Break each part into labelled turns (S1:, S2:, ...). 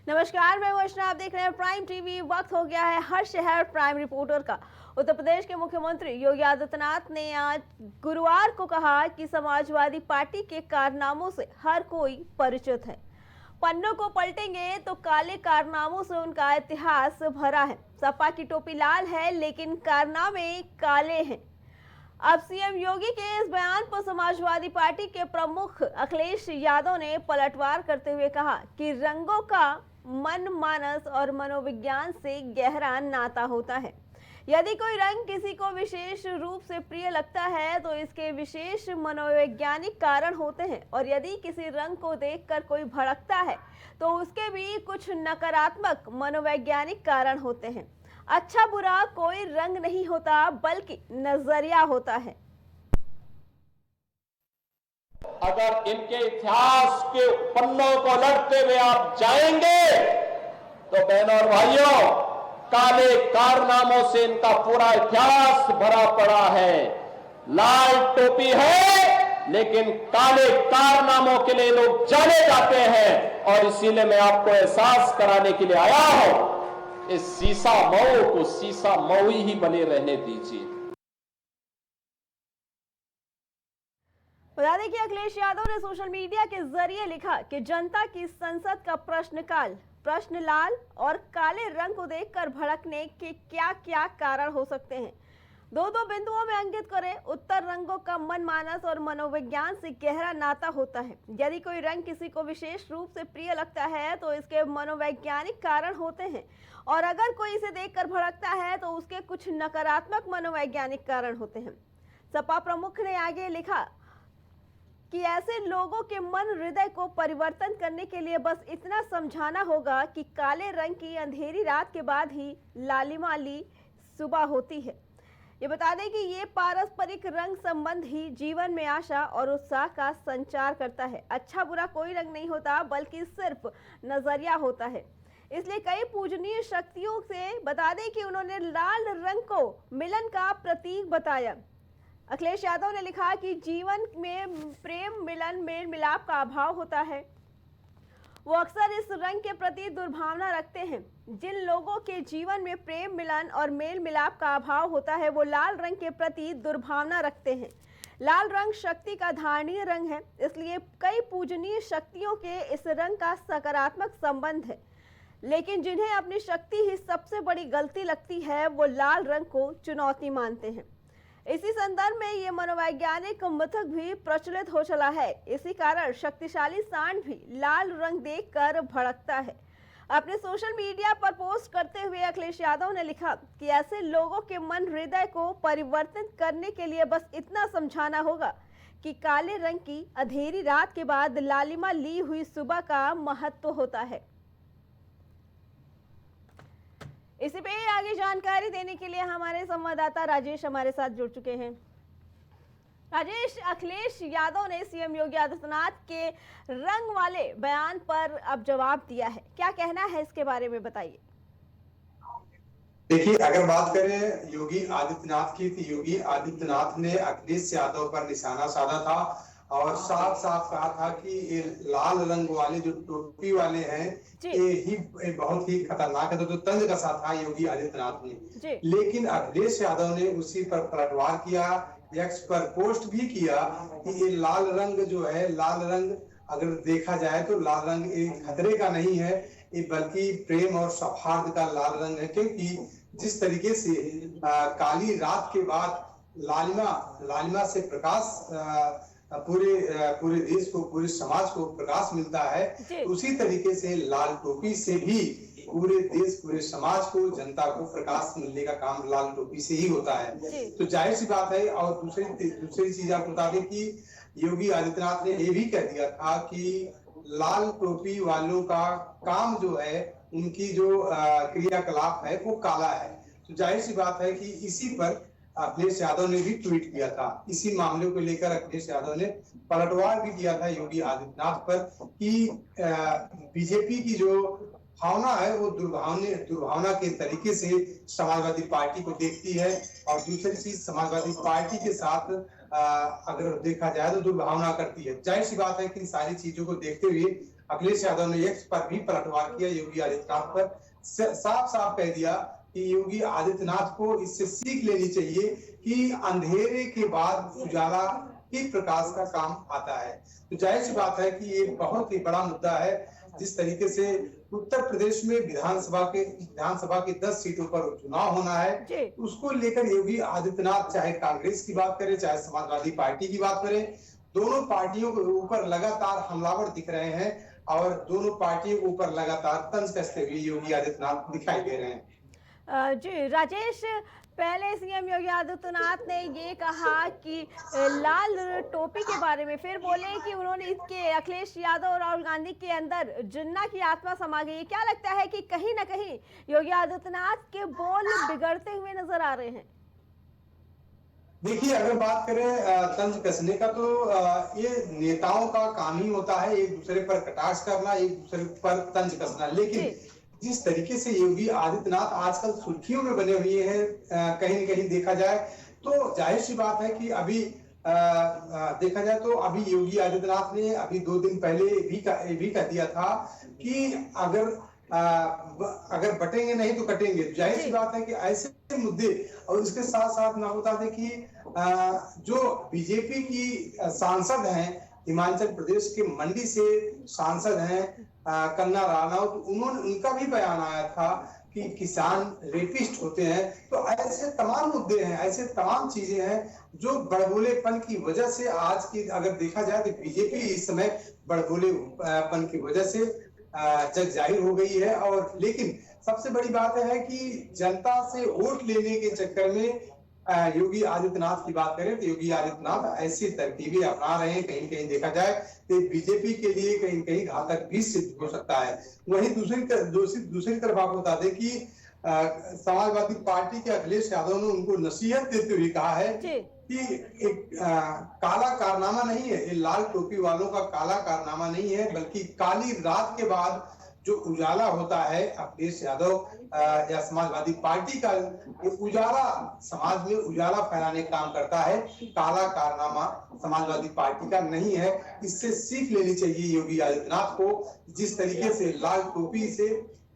S1: नमस्कार, मैं वर्षना, आप देख रहे हैं प्राइम टीवी। वक्त हो गया है हर शहर प्राइम रिपोर्टर का। उत्तर प्रदेश के मुख्यमंत्री योगी आदित्यनाथ ने आज गुरुवार को कहा कि समाजवादी पार्टी के कारनामों से हर कोई परिचित है। पन्नों को पलटेंगे तो काले कारनामों से उनका इतिहास भरा है। सपा की टोपी लाल है लेकिन कारनामे काले हैं। अब सीएम योगी के इस बयान पर समाजवादी पार्टी के प्रमुख अखिलेश यादव ने पलटवार करते हुए कहा कि रंगों का मन मानस और मनोविज्ञान से गहरा नाता होता है। यदि कोई रंग किसी को विशेष रूप से प्रिय लगता है तो इसके विशेष मनोवैज्ञानिक कारण होते हैं, और यदि किसी रंग को देखकर कोई भड़कता है तो उसके भी कुछ नकारात्मक मनोवैज्ञानिक कारण होते हैं। अच्छा बुरा कोई रंग नहीं होता बल्कि नजरिया होता है।
S2: अगर इनके इतिहास के पन्नों को लड़ते हुए आप जाएंगे तो बहनों और भाइयों, काले कारनामों से इनका पूरा इतिहास भरा पड़ा है। लाल टोपी है लेकिन काले कारनामों के लिए लोग जाने जाते हैं, और इसीलिए मैं आपको एहसास कराने के लिए आया हूं, इस सीसा मऊ को सीसा मऊ ही बने रहने दीजिए।
S1: बता दें कि अखिलेश यादव ने सोशल मीडिया के जरिए लिखा कि जनता की संसद का प्रश्न लाल और काले रंग को देखकर भड़कने के क्या क्या कारण हो सकते हैं। दो बिंदुओं में अंकित करें। उत्तर, रंगों का मन मानस और मनोविज्ञान से गहरा नाता होता है। यदि कोई रंग किसी को विशेष रूप से प्रिय लगता है तो इसके मनोवैज्ञानिक कारण होते हैं, और अगर कोई इसे देखकर भड़कता है तो उसके कुछ नकारात्मक मनोवैज्ञानिक कारण होते हैं। सपा प्रमुख ने आगे लिखा कि ऐसे लोगों के मन हृदय को परिवर्तन करने के लिए बस इतना समझाना होगा कि काले रंग की अंधेरी रात के बाद ही लालिमाली सुबह होती है। ये बता दें कि ये पारस्परिक रंग संबंध ही जीवन में आशा और उत्साह का संचार करता है। अच्छा बुरा कोई रंग नहीं होता बल्कि सिर्फ नजरिया होता है। इसलिए कई पूजनीय शक्तियों से बता दें कि उन्होंने लाल रंग को मिलन का प्रतीक बताया। अखिलेश यादव ने लिखा कि जीवन में प्रेम, मिलन, मेल मिलाप का अभाव होता है। वो अक्सर इस रंग के प्रति दुर्भावना रखते हैं। जिन लोगों के जीवन में प्रेम, मिलन और मेल मिलाप का अभाव होता है वो लाल रंग के प्रति दुर्भावना रखते हैं। लाल रंग शक्ति का धारणीय रंग है, इसलिए कई पूजनीय शक्तियों के इस रंग का सकारात्मक संबंध है। लेकिन जिन्हें अपनी शक्ति ही सबसे बड़ी गलती लगती है वो लाल रंग को चुनौती मानते हैं। इसी संदर्भ में ये मनोवैज्ञानिक मिथक भी प्रचलित हो चला है। इसी कारण शक्तिशाली सांड भी लाल रंग देखकर भड़कता है। अपने सोशल मीडिया पर पोस्ट करते हुए अखिलेश यादव ने लिखा कि ऐसे लोगों के मन हृदय को परिवर्तित करने के लिए बस इतना समझाना होगा कि काले रंग की अंधेरी रात के बाद लालिमा ली हुई सुबह का महत्व होता है। इसी पे आगे जानकारी देने के लिए हमारे संवाददाता राजेश हमारे साथ जुड़ चुके हैं। राजेश, अखिलेश यादव ने सीएम योगी आदित्यनाथ के रंग वाले बयान पर अब जवाब दिया है। क्या कहना है इसके बारे में बताइए।
S3: देखिए, अगर बात करें योगी आदित्यनाथ की तो योगी आदित्यनाथ ने अखिलेश यादव पर निशाना साधा था और साफ साफ कहा था कि ये लाल रंग वाले जो टोपी वाले हैं ये ही बहुत ही खतरनाक है। तो तंज कसा था योगी आदित्यनाथ ने, लेकिन अखिलेश यादव ने उसी पर पलटवार किया, एक्स पर पोस्ट भी किया कि ये लाल रंग जो है, लाल रंग अगर देखा जाए तो लाल रंग एक खतरे का नहीं है, ये बल्कि प्रेम और सौहार्द का लाल रंग है। क्योंकि जिस तरीके से काली रात के बाद लालिमा से प्रकाश पूरे देश को, पूरे समाज को प्रकाश मिलता है, उसी तरीके से लाल टोपी से भी पूरे देश, पूरे समाज को, जनता को प्रकाश मिलने का काम लाल टोपी से ही होता है। तो जाहिर सी बात है। और दूसरी चीज आपको बता दें कि योगी आदित्यनाथ ने ये भी कह दिया था कि लाल टोपी वालों का काम जो है, उनकी जो क्रियाकलाप है वो काला है। तो जाहिर सी बात है कि इसी पर अखिलेश यादव ने भी ट्वीट किया था। इसी मामले को लेकर अखिलेश यादव ने पलटवार भी किया था योगी आदित्यनाथ पर कि बीजेपी की जो भावना है वो दुर्भावना के तरीके से समाजवादी पार्टी को देखती है। और दूसरी चीज, समाजवादी पार्टी के साथ अगर देखा जाए तो दुर्भावना करती है। जाहिर सी बात है कि इन सारी चीजों को देखते हुए अखिलेश यादव ने एक्स पर भी पलटवार किया, योगी आदित्यनाथ पर साफ साफ कह दिया कि योगी आदित्यनाथ को इससे सीख लेनी चाहिए कि अंधेरे के बाद उजाला ही प्रकाश का काम आता है। तो जाहिर सी बात है कि ये बहुत ही बड़ा मुद्दा है। जिस तरीके से उत्तर प्रदेश में विधानसभा के 10 सीटों पर चुनाव होना है, उसको लेकर योगी आदित्यनाथ चाहे कांग्रेस की बात करें चाहे समाजवादी पार्टी की बात करें, दोनों पार्टियों के ऊपर लगातार हमलावर दिख रहे हैं और दोनों पार्टियों के ऊपर लगातार तंज कसते हुए योगी आदित्यनाथ दिखाई दे रहे हैं।
S1: जी राजेश, पहले सीएम योगी आदित्यनाथ ने ये कहा कि लाल टोपी के बारे में, फिर बोले कि उन्होंने इसके अखिलेश यादव और राहुल गांधी के अंदर जिन्ना की आत्मा समा गई। क्या लगता है कि कहीं ना कहीं योगी आदित्यनाथ के बोल बिगड़ते हुए नजर आ रहे हैं?
S3: देखिए, अगर बात करें तंज कसने का तो ये नेताओं का काम ही होता है, एक दूसरे पर कटाक्ष करना, एक दूसरे पर तंज कसना। लेकिन जिस तरीके से योगी आदित्यनाथ आजकल सुर्खियों में बने हुए हैं, कहीं न कहीं देखा जाए तो जाहिर सी बात है कि अभी देखा जाए तो अभी योगी आदित्यनाथ ने अभी 2 दिन पहले भी कह दिया था कि अगर बटेंगे नहीं तो कटेंगे। जाहिर सी बात है कि ऐसे मुद्दे, और इसके साथ साथ मैं बता दें कि जो बीजेपी की सांसद हैं, हिमाचल प्रदेश के मंडी से सांसद हैं कंगना राणावत, उनका भी बयान आया था कि किसान रेपिस्ट होते हैं। तो ऐसे तमाम मुद्दे हैं, ऐसे तमाम चीजें हैं जो बड़बोलेपन की वजह से आज की अगर देखा जाए तो बीजेपी इस समय बड़बोलेपन की वजह से जग जाहिर हो गई है। और लेकिन सबसे बड़ी बात है कि जनता से वोट लेने के चक्कर में योगी आदित्यनाथ की बात करें तो योगी आदित्यनाथ ऐसी तरकीबें अपना रहे हैं, कहीं कहीं देखा जाए तो बीजेपी के लिए कहीं कहीं घातक भी सिद्ध हो सकता है। वहीं दूसरी तरफ आपको बता दें कि समाजवादी पार्टी के अखिलेश यादव ने उनको नसीहत देते हुए कहा है कि एक काला कारनामा नहीं है, ये लाल टोपी वालों का काला कारनामा नहीं है, बल्कि काली रात के बाद जो उजाला होता है अखिलेश यादव या समाजवादी पार्टी का, ये उजाला समाज में उजाला फैलाने का काम करता है। काला कारनामा समाजवादी पार्टी का नहीं है। इससे सीख लेनी चाहिए योगी आदित्यनाथ को। जिस तरीके से लाल टोपी से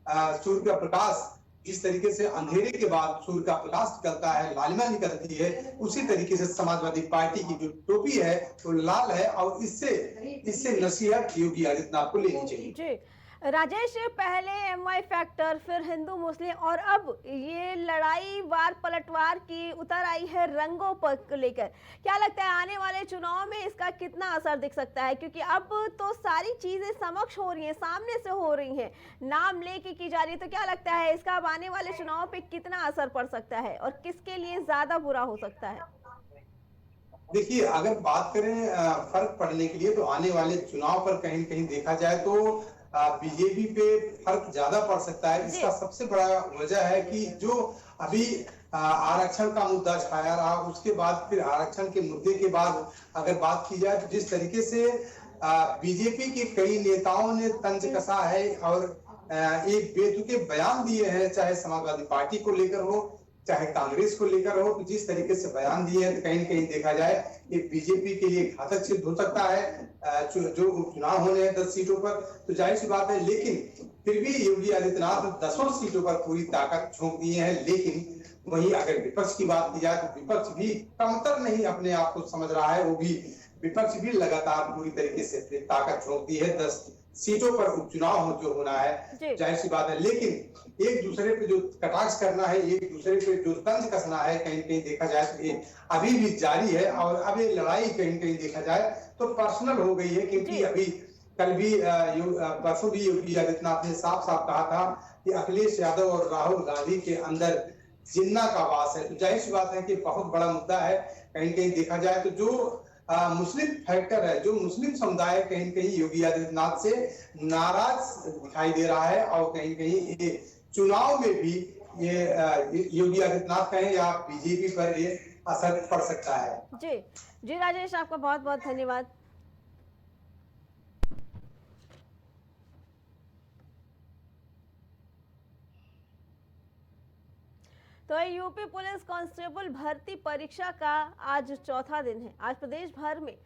S3: सूर्य का प्रकाश, जिस तरीके से अंधेरे के बाद सूर्य का प्रकाश निकलता है, लालिमा निकलती है, उसी तरीके से समाजवादी पार्टी की जो टोपी है वो लाल है। और इससे नसीहत योगी आदित्यनाथ को लेनी चाहिए।
S1: राजेश, पहले एमवाई फैक्टर, फिर हिंदू मुस्लिम, और अब ये लड़ाई वार पलटवार की उतर आई है रंगों पर लेकर। क्या लगता है आने वाले चुनाव में इसका कितना असर दिख सकता है? क्योंकि अब तो सारी चीजें समक्ष हो रही हैं, सामने से हो रही हैं, नाम लेके की जा रही है। तो क्या लगता है इसका अब आने वाले चुनाव पे कितना असर पड़ सकता है और किसके लिए ज्यादा बुरा हो सकता है?
S3: देखिए, अगर बात करें फर्क पड़ने के लिए तो आने वाले चुनाव पर कहीं कहीं देखा जाए तो बीजेपी पे फर्क ज्यादा पड़ सकता है। इसका सबसे बड़ा वजह है कि जो अभी आरक्षण का मुद्दा छाया रहा, उसके बाद फिर आरक्षण के मुद्दे के बाद अगर बात की जाए तो जिस तरीके से बीजेपी के कई नेताओं ने तंज कसा है और एक बेतुके बयान दिए हैं, चाहे समाजवादी पार्टी को लेकर हो चाहे कांग्रेस को लेकर हो, तो जिस तरीके से बयान दिए हैं तो कहीं कहीं देखा जाए ये बीजेपी के लिए घातक सिद्ध हो सकता है। जो उपचुनाव होने हैं 10 सीटों पर, तो जाहिर सी बात है। लेकिन फिर भी योगी आदित्यनाथ 10 सीटों पर पूरी ताकत झोंक दिए हैं। लेकिन वहीं अगर विपक्ष की बात की जाए तो विपक्ष भी कमतर नहीं अपने आप को समझ रहा है, वो भी विपक्ष भी लगातार पूरी तरीके से ताकत झोंक दी है। 10 सीटों पर उपचुनाव जो होना है, जाहिर सी बात है। लेकिन एक दूसरे पे जो कटाक्ष करना है, एक दूसरे पे जो तंज कसना है, कहीं कहीं देखा जाए तो ये अभी भी जारी है। और अब ये लड़ाई कहीं कहीं देखा जाए तो पर्सनल हो गई है, क्योंकि अभी कल भी परसों भी योगी आदित्यनाथ ने साफ साफ कहा था कि अखिलेश यादव और राहुल गांधी के अंदर जिन्ना का वास है। तो जाहिर सी बात है कि बहुत बड़ा मुद्दा है। कहीं कहीं देखा जाए तो जो मुस्लिम फैक्टर है, जो मुस्लिम समुदाय कहीं कहीं योगी आदित्यनाथ से नाराज दिखाई दे रहा है। और कहीं कहीं ये चुनाव में भी ये योगी आदित्यनाथ कहें या बीजेपी पर ये असर पड़ सकता है।
S1: जी राजेश, आपका बहुत बहुत धन्यवाद। तो यूपी पुलिस कांस्टेबल भर्ती परीक्षा का आज चौथा दिन है। आज प्रदेश भर में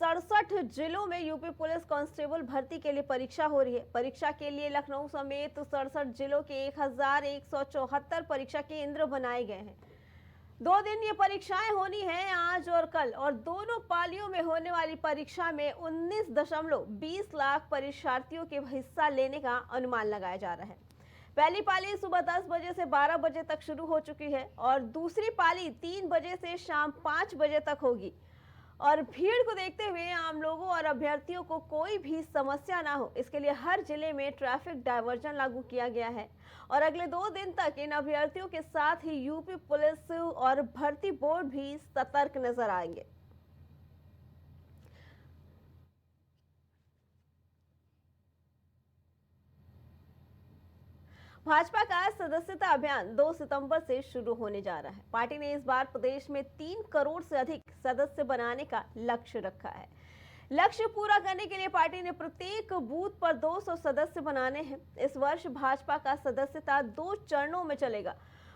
S1: 67 जिलों में यूपी पुलिस कांस्टेबल भर्ती के लिए परीक्षा हो रही है। परीक्षा के लिए लखनऊ समेत 67 जिलों के 1174 परीक्षा केंद्र बनाए गए हैं। 2 दिन ये परीक्षाएं होनी है, आज और कल, और दोनों पालियों में होने वाली परीक्षा में 19.20 लाख परीक्षार्थियों के हिस्सा लेने का अनुमान लगाया जा रहा है। पहली पाली सुबह 10 बजे से 12 बजे तक शुरू हो चुकी है और दूसरी पाली 3 बजे से शाम 5 बजे तक होगी। और भीड़ को देखते हुए आम लोगों और अभ्यर्थियों को कोई भी समस्या ना हो, इसके लिए हर जिले में ट्रैफिक डायवर्जन लागू किया गया है। और अगले 2 दिन तक इन अभ्यर्थियों के साथ ही यूपी पुलिस और भर्ती बोर्ड भी सतर्क नजर आएंगे। भाजपा का सदस्यता अभियान 2 सितंबर से शुरू होने जा रहा है। पार्टी ने इस बार प्रदेश में 3 करोड़ से अधिक सदस्य बनाने का लक्ष्य रखा है। लक्ष्य पूरा करने के लिए पार्टी ने प्रत्येक बूथ पर 200 सदस्य बनाने हैं। इस वर्ष भाजपा का सदस्यता 2 चरणों में चलेगा।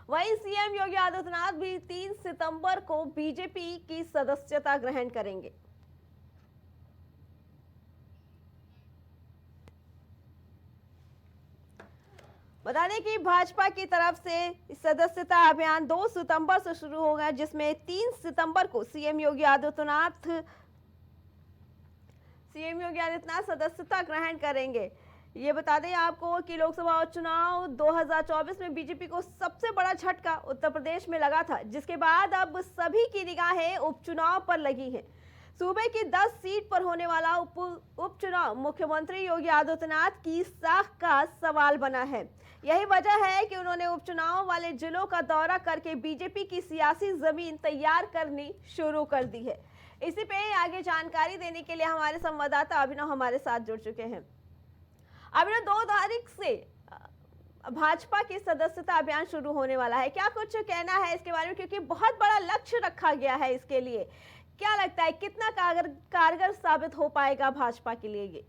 S1: वहीं सीएम योगी आदित्यनाथ भी 3 सितंबर को बीजेपी की सदस्यता ग्रहण करेंगे। बता दें कि भाजपा की तरफ से सदस्यता अभियान 2 सितंबर से शुरू होगा, जिसमें 3 सितंबर को सीएम योगी आदित्यनाथ सदस्यता ग्रहण करेंगे। ये बता दें आपको कि लोकसभा चुनाव 2024 में बीजेपी को सबसे बड़ा झटका उत्तर प्रदेश में लगा था, जिसके बाद अब सभी की निगाहें उपचुनाव पर लगी हैं। सूबे की 10 सीट पर होने वाला उपचुनाव मुख्यमंत्री योगी आदित्यनाथ की साख का सवाल बना है। यही वजह है कि उन्होंने उपचुनाव वाले जिलों का दौरा करके बीजेपी की सियासी जमीन तैयार करनी शुरू कर दी है। इसी पे आगे जानकारी देने के लिए हमारे संवाददाता अभिनव हमारे साथ जुड़ चुके हैं। अभिनव, 2 तारीख से भाजपा की सदस्यता अभियान शुरू होने वाला है, क्या कुछ कहना है इसके बारे में, क्योंकि बहुत बड़ा लक्ष्य रखा गया है इसके लिए। क्या लगता है कितना कारगर साबित हो पाएगा भाजपा के लिए ये?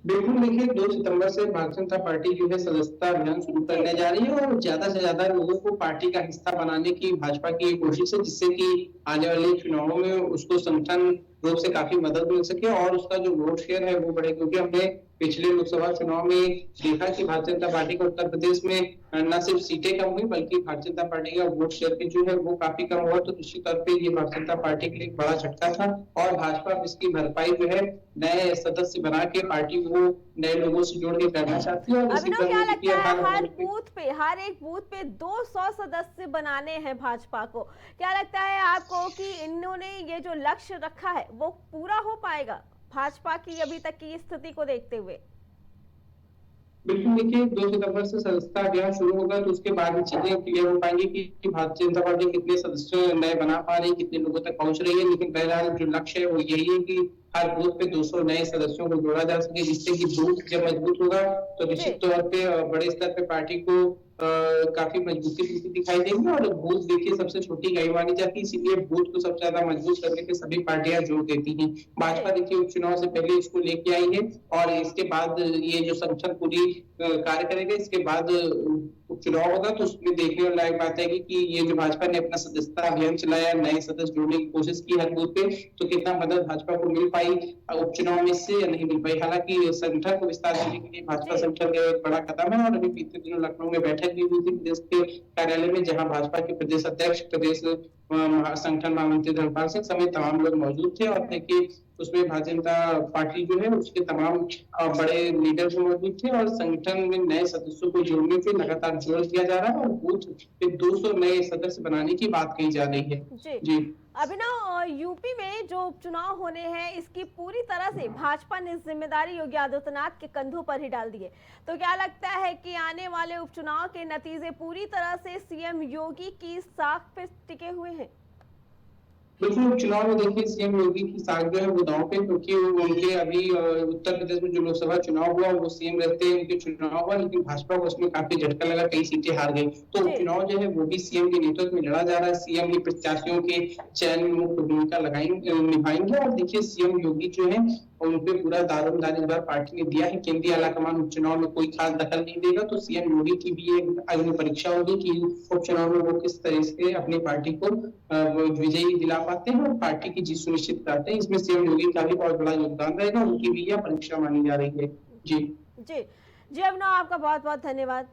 S4: बिल्कुल, देखिए 2 सितंबर से भारतीय जनता पार्टी जो है सदस्यता अभियान शुरू करने जा रही है और ज्यादा से ज्यादा लोगों को पार्टी का हिस्सा बनाने की भाजपा की कोशिश है, जिससे कि आने वाले चुनावों में उसको संगठन रूप से काफी मदद मिल सके और उसका जो वोट शेयर है वो बढ़े। क्योंकि हमने पिछले लोकसभा चुनाव में देखा कि भारतीय जनता पार्टी को उत्तर प्रदेश में न सिर्फ सीटें कम हुई बल्कि भारतीय जनता पार्टी का वोट शेयर भी जो है वो काफी कम हुआ। तो निश्चित तौर पे ये भारतीय जनता पार्टी के लिए एक बड़ा झटका था और भाजपा इसकी भरपाई जो है नए सदस्य बना के पार्टी को नए लोगों से जोड़ के करना चाहती है।
S1: अभिनव, क्या लगता है हर एक बूथ पे 200 सदस्य बनाने हैं भाजपा को, क्या लगता है आपको कि इन्होंने ये जो लक्ष्य रखा है वो पूरा हो पाएगा भाजपा की अभी तक की स्थिति को देखते हुए?
S4: बिल्कुल, देखिए 2 सितंबर से सदस्यता अभियान शुरू होगा तो उसके बाद चीजें क्लियर हो पाएंगी कि भारतीय जनता पार्टी कितने सदस्य नए बना पा रही है, कितने लोगों तक पहुंच रही है। लेकिन बहरहाल जो लक्ष्य है वो यही है कि हर बूथ पे 200 नए सदस्यों को जोड़ा जा सके, जिससे कि बूथ जब मजबूत होगा तो निश्चित तौर पे बड़े स्तर पे पार्टी को काफी मजबूती दिखाई देगी। और बूथ देखिए सबसे छोटी इकाई मानी जाती है, इसीलिए बूथ को सबसे ज्यादा मजबूत करने के सभी पार्टियां जोर देती हैं। भाजपा देखिए उपचुनाव से पहले इसको लेके आई है और इसके बाद ये जो संगठन पूरी कार्य करेगा, इसके बाद उपचुनाव होगा तो उसमें देखने वाली लायक बात है कि ये जो भाजपा ने अपना सदस्यता अभियान चलाया, नए सदस्य जोड़ने की कोशिश की हर बूथ पे, तो कितना मदद भाजपा को मिल पाई उपचुनाव में से या नहीं मिल पाई। हालांकि संगठन को विस्तार देने के लिए भाजपा संगठन का एक बड़ा कदम है और अभी बीते दिनों लखनऊ में बैठक भी हुई थी प्रदेश के कार्यालय में, जहां भाजपा के प्रदेश अध्यक्ष, प्रदेश संगठन महामंत्री धर्मपाल सिंह समेत तमाम लोग मौजूद थे। और देखिए उसमें भारतीय जनता पार्टी जो है उसके तमाम बड़े लीडर मौजूद थे और संगठन में नए सदस्यों को जोड़ने पे लगातार जोर दिया जा रहा है और बूथ पे 200 नए सदस्य बनाने की बात कही जा रही है। जी
S1: अभिनव, यूपी में जो उपचुनाव होने हैं इसकी पूरी तरह से भाजपा ने जिम्मेदारी योगी आदित्यनाथ के कंधों पर ही डाल दी है, तो क्या लगता है कि आने वाले उपचुनाव के नतीजे पूरी तरह से सीएम योगी की साख पे टिके हुए हैं?
S4: बिल्कुल, चुनाव में देखिए सीएम योगी की साख जो है वो दांव पे, क्योंकि उनके अभी उत्तर प्रदेश में जो लोकसभा चुनाव हुआ वो सीएम रहते हैं उनके चुनाव हुआ, लेकिन भाजपा को उसमें काफी झटका लगा, कई सीटें हार गई। तो चुनाव जो है वो भी सीएम के नेतृत्व में लड़ा जा रहा है। सीएम ही प्रत्याशियों के चयन में मुख्य भूमिका निभाएंगे और देखिए सीएम योगी जो है और उनपे पूरा दारोमदार इस बार पार्टी ने दिया है। केंद्रीय आलाकमान उपचुनाव में कोई खास दखल नहीं देगा, तो सीएम योगी की भी एक अग्नि परीक्षा होगी कि उपचुनाव में वो किस तरह से अपनी पार्टी को विजयी दिला पाते हैं और पार्टी की जीत सुनिश्चित करते हैं। इसमें सीएम योगी का भी बहुत बड़ा योगदान रहेगा, उनकी भी यह परीक्षा मानी जा रही है। जी
S1: जी जी अभिनव, आपका बहुत बहुत धन्यवाद।